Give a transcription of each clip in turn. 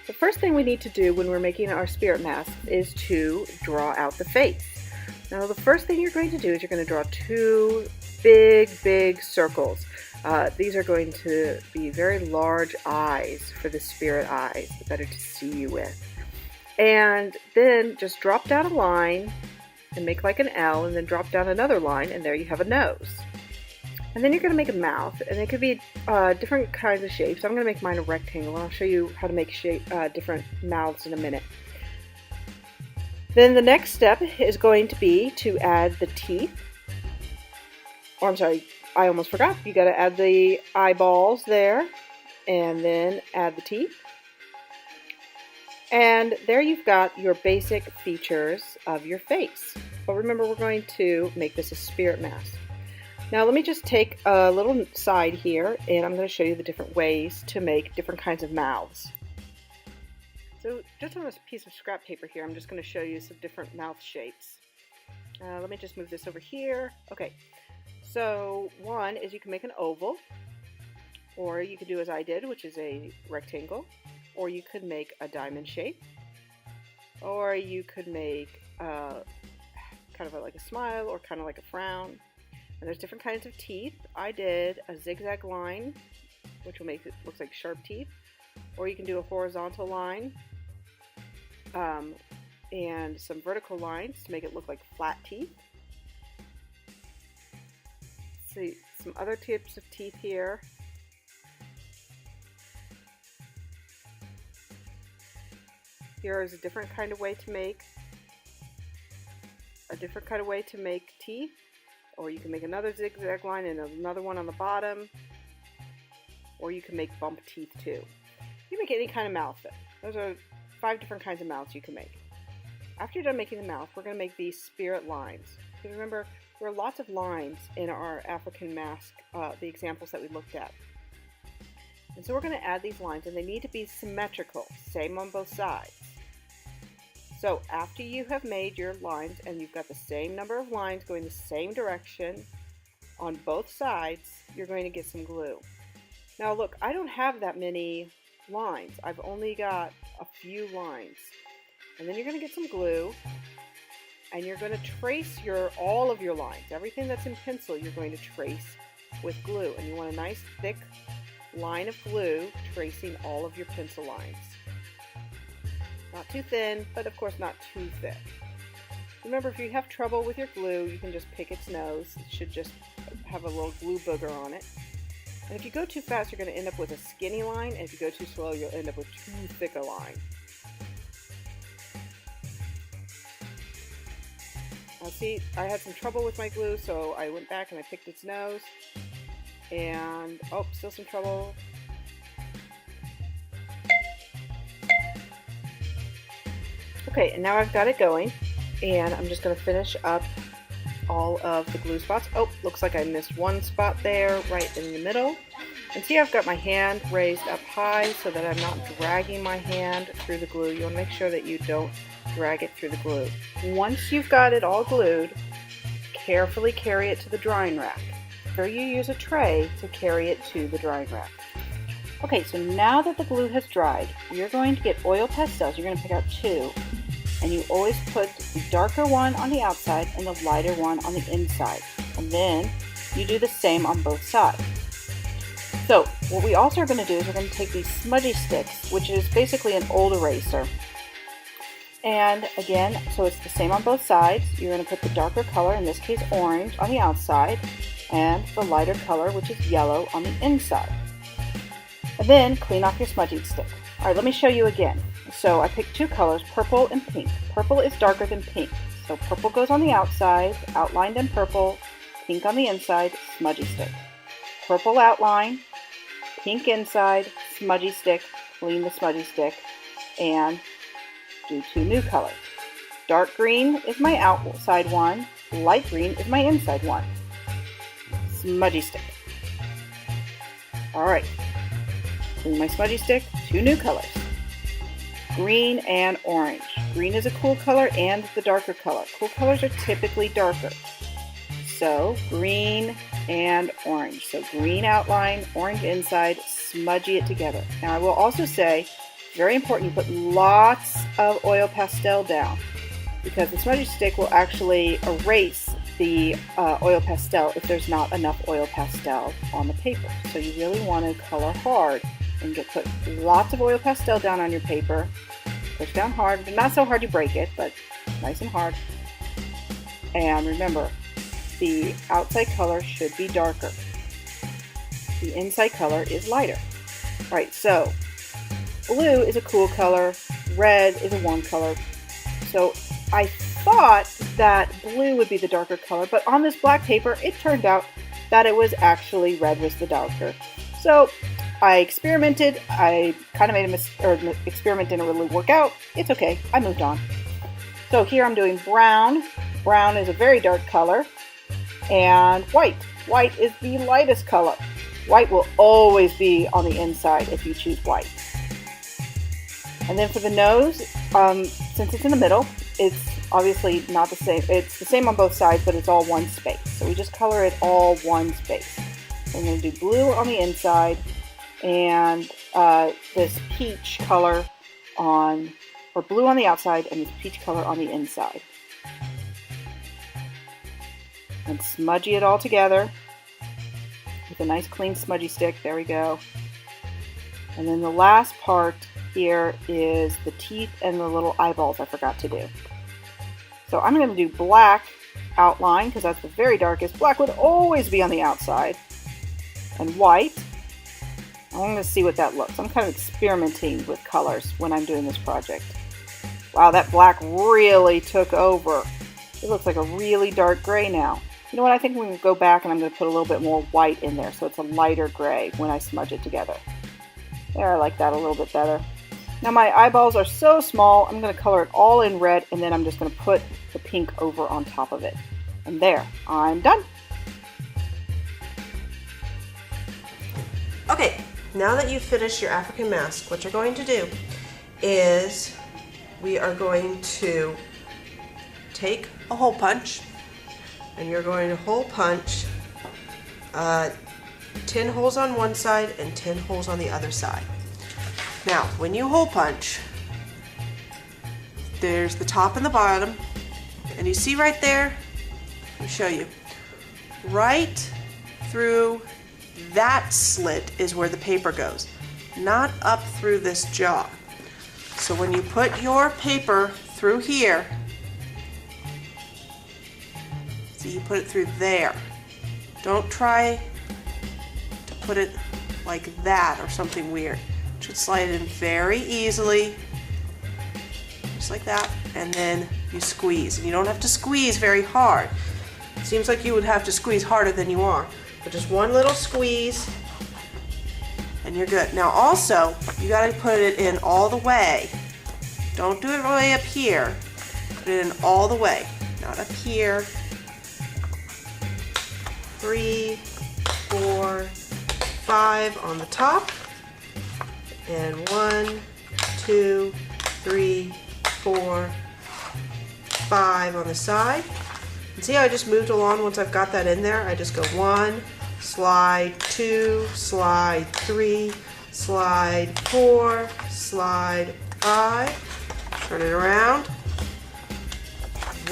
The first thing we need to do when we're making our spirit mask is to draw out the face. Now the first thing you're going to do is you're going to draw two big circles. These are going to be very large eyes for the spirit eyes, better to see you with. And then just drop down a line and make like an L, and then drop down another line, and there you have a nose. And then you're going to make a mouth, and it could be different kinds of shapes. I'm going to make mine a rectangle, and I'll show you how to make different mouths in a minute. Then the next step is going to be to add the teeth. Oh, I'm sorry, I almost forgot. You got to add the eyeballs there, and then add the teeth. And there you've got your basic features of your face. But remember, we're going to make this a spirit mask. Now let me just take a little side here, and I'm going to show you the different ways to make different kinds of mouths. So just on this piece of scrap paper here, I'm just going to show you some different mouth shapes. Let me just move this over here. Okay, so one is you can make an oval, or you could do as I did, which is a rectangle, or you could make a diamond shape, or you could make kind of like a smile or kind of like a frown. And there's different kinds of teeth. I did a zigzag line, which will make it look like sharp teeth, or you can do a horizontal line and some vertical lines to make it look like flat teeth. See some other types of teeth here. Here is a different kind of way to make teeth. Or you can make another zigzag line and another one on the bottom. Or you can make bump teeth too. You can make any kind of mouth. Those are 5 different kinds of mouths you can make. After you're done making the mouth, we're going to make these spirit lines. Because remember, there are lots of lines in our African mask, the examples that we looked at. And so we're going to add these lines, and they need to be symmetrical, same on both sides. So after you have made your lines and you've got the same number of lines going the same direction on both sides, you're going to get some glue. Now look, I don't have that many lines. I've only got a few lines. And then you're going to get some glue, and you're going to trace all of your lines. Everything that's in pencil you're going to trace with glue. And you want a nice thick line of glue tracing all of your pencil lines. Not too thin, but of course not too thick. Remember, if you have trouble with your glue, you can just pick its nose. It should just have a little glue booger on it. And if you go too fast, you're going to end up with a skinny line, and if you go too slow, you'll end up with too thick a line. Now see, I had some trouble with my glue, so I went back and I picked its nose. And, oh, still some trouble. Okay, and now I've got it going, and I'm just going to finish up all of the glue spots. Oh, looks like I missed one spot there, right in the middle. And see, I've got my hand raised up high so that I'm not dragging my hand through the glue. You want to make sure that you don't drag it through the glue. Once you've got it all glued, carefully carry it to the drying rack. Or you use a tray to carry it to the drying rack. Okay, so now that the glue has dried, you're going to get oil pastels. You're going to pick out 2. And you always put the darker one on the outside and the lighter one on the inside. And then you do the same on both sides. So what we also are going to do is we're going to take these smudgy sticks, which is basically an old eraser. And again, so it's the same on both sides. You're going to put the darker color, in this case orange, on the outside, and the lighter color, which is yellow, on the inside. And then clean off your smudging stick. All right, let me show you again. So I picked 2 colors, purple and pink. Purple is darker than pink. So purple goes on the outside, outlined in purple, pink on the inside, smudgy stick. Purple outline, pink inside, smudgy stick, clean the smudgy stick, and do 2 new colors. Dark green is my outside one, light green is my inside one. Smudgy stick. Alright, with my smudgy stick, 2 new colors. Green and orange. Green is a cool color and the darker color. Cool colors are typically darker. So green and orange. So green outline, orange inside, smudgy it together. Now I will also say, very important, you put lots of oil pastel down because the smudgy stick will actually erase the oil pastel if there's not enough oil pastel on the paper. So you really want to color hard and put lots of oil pastel down on your paper. Push down hard, but not so hard you break it, but nice and hard. And remember, the outside color should be darker. The inside color is lighter. All right, so blue is a cool color, red is a warm color. So I thought that blue would be the darker color, but on this black paper, it turned out that it was actually red was the darker. So I experimented. I kind of made an experiment didn't really work out. It's okay. I moved on. So here I'm doing brown. Brown is a very dark color. And white. White is the lightest color. White will always be on the inside if you choose white. And then for the nose, since it's in the middle, it's obviously not the same. It's the same on both sides, but it's all one space. So we just color it all one space. I'm going to do blue on the inside and this peach color or blue on the outside and this peach color on the inside. And smudgy it all together with a nice clean smudgy stick. There we go. And then the last part here is the teeth and the little eyeballs I forgot to do. So I'm going to do black outline because that's the very darkest. Black would always be on the outside. And white. I'm going to see what that looks. I'm kind of experimenting with colors when I'm doing this project. Wow, that black really took over. It looks like a really dark gray now. You know what, I think we're going to go back and I'm going to put a little bit more white in there so it's a lighter gray when I smudge it together. There, I like that a little bit better. Now my eyeballs are so small, I'm going to color it all in red and then I'm just going to put the pink over on top of it. And there, I'm done. Okay, now that you've finished your African mask, what you're going to do is we are going to take a hole punch and you're going to hole punch 10 holes on one side and 10 holes on the other side. Now, when you hole punch, there's the top and the bottom, and you see right there, let me show you, right through that slit is where the paper goes, not up through this jaw. So when you put your paper through here, see, you put it through there. Don't try to put it like that or something weird. You should slide it in very easily, just like that, and then you squeeze. And you don't have to squeeze very hard. It seems like you would have to squeeze harder than you are, but just one little squeeze and you're good. Now also, you gotta put it in all the way. Don't do it all the way up here. Put it in all the way, not up here. 3, 4, 5 on the top, and 1, 2, 3, 4, 5 on the side. And see how I just moved along once I've got that in there? I just go 1, slide 2, slide 3, slide 4, slide 5, turn it around.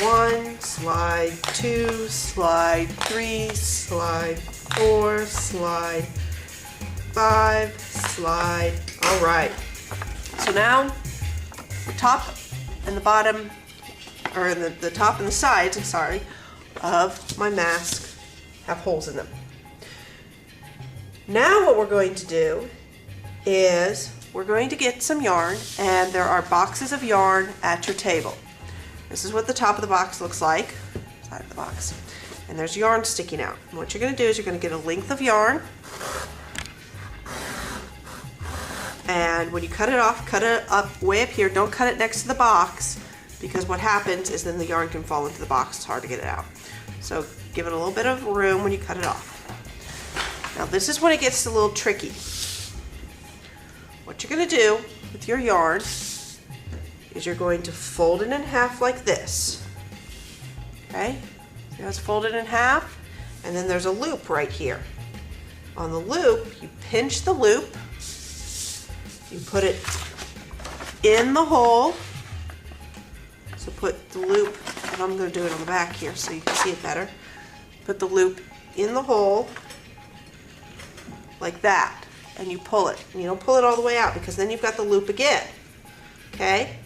1, slide 2, slide 3, slide 4, slide 5, slide. All right. So now the top and the bottom, or the top and the sides, sorry, of my mask have holes in them. Now what we're going to do is we're going to get some yarn, and there are boxes of yarn at your table. This is what the top of the box looks like, side of the box, and there's yarn sticking out. And what you're going to do is you're going to get a length of yarn, and when you cut it off, cut it up way up here. Don't cut it next to the box, because what happens is then the yarn can fall into the box. It's hard to get it out. So give it a little bit of room when you cut it off. Now this is when it gets a little tricky. What you're going to do with your yarn is you're going to fold it in half like this. Okay? See how it's folded in half? And then there's a loop right here. On the loop, you pinch the loop, you put it in the hole. So put the loop, and I'm going to do it on the back here so you can see it better. Put the loop in the hole like that, and you pull it. And you don't pull it all the way out because then you've got the loop again. Okay?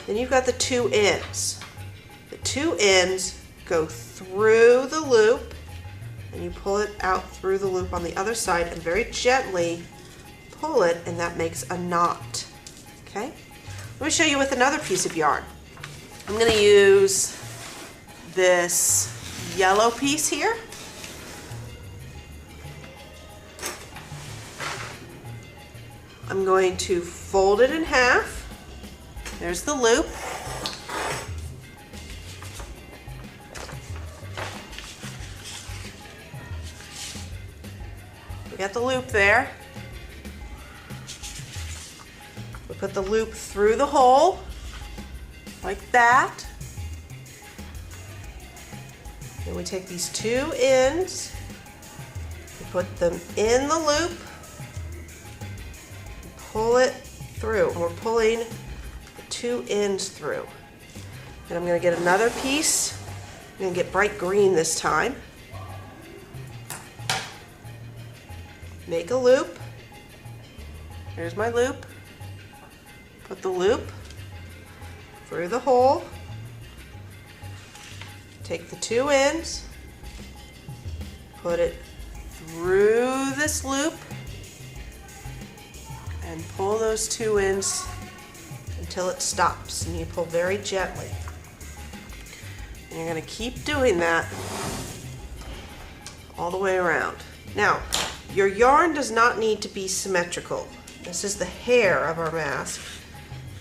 Then you've got the two ends. The two ends go through the loop, and you pull it out through the loop on the other side and very gently pull it, and that makes a knot. Okay? Let me show you with another piece of yarn. I'm going to use this yellow piece here. I'm going to fold it in half. There's the loop. We got the loop there. We put the loop through the hole like that. Then we take these two ends, we put them in the loop, and pull it through. And we're pulling the two ends through. And I'm going to get another piece. I'm going to get bright green this time. Make a loop. Here's my loop. Put the loop through the hole. Take the two ends, put it through this loop, and pull those two ends until it stops. And you pull very gently. And you're going to keep doing that all the way around. Now, your yarn does not need to be symmetrical. This is the hair of our mask.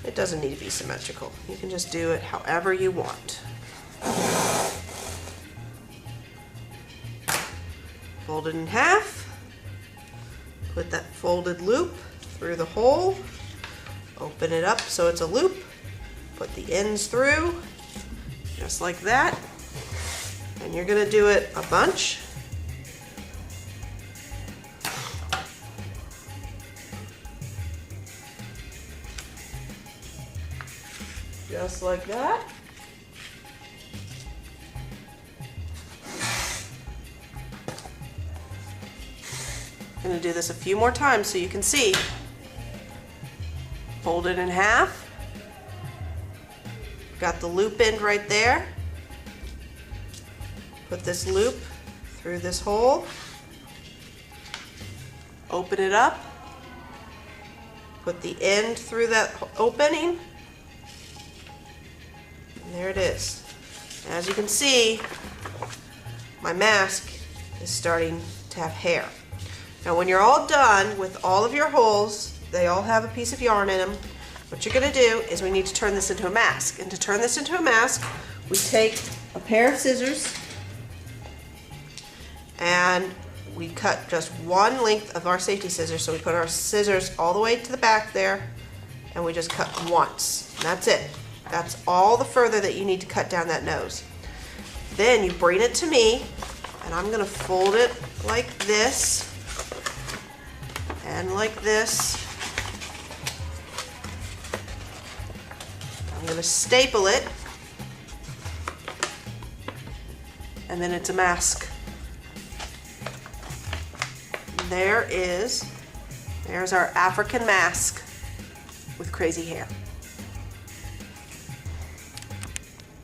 It doesn't need to be symmetrical. You can just do it however you want. Fold it in half. Put that folded loop through the hole. Open it up so it's a loop. Put the ends through, just like that. And you're going to do it a bunch. Just like that. I'm going to do this a few more times so you can see. Fold it in half. Got the loop end right there. Put this loop through this hole. Open it up. Put the end through that opening. And there it is. As you can see, my mask is starting to have hair. Now when you're all done with all of your holes, they all have a piece of yarn in them, what you're going to do is we need to turn this into a mask. And to turn this into a mask, we take a pair of scissors and we cut just one length of our safety scissors. So we put our scissors all the way to the back there and we just cut once. And that's it. That's all the further that you need to cut down that nose. Then you bring it to me, and I'm going to fold it like this and like this. I'm going to staple it, and then it's a mask. There's our African mask with crazy hair.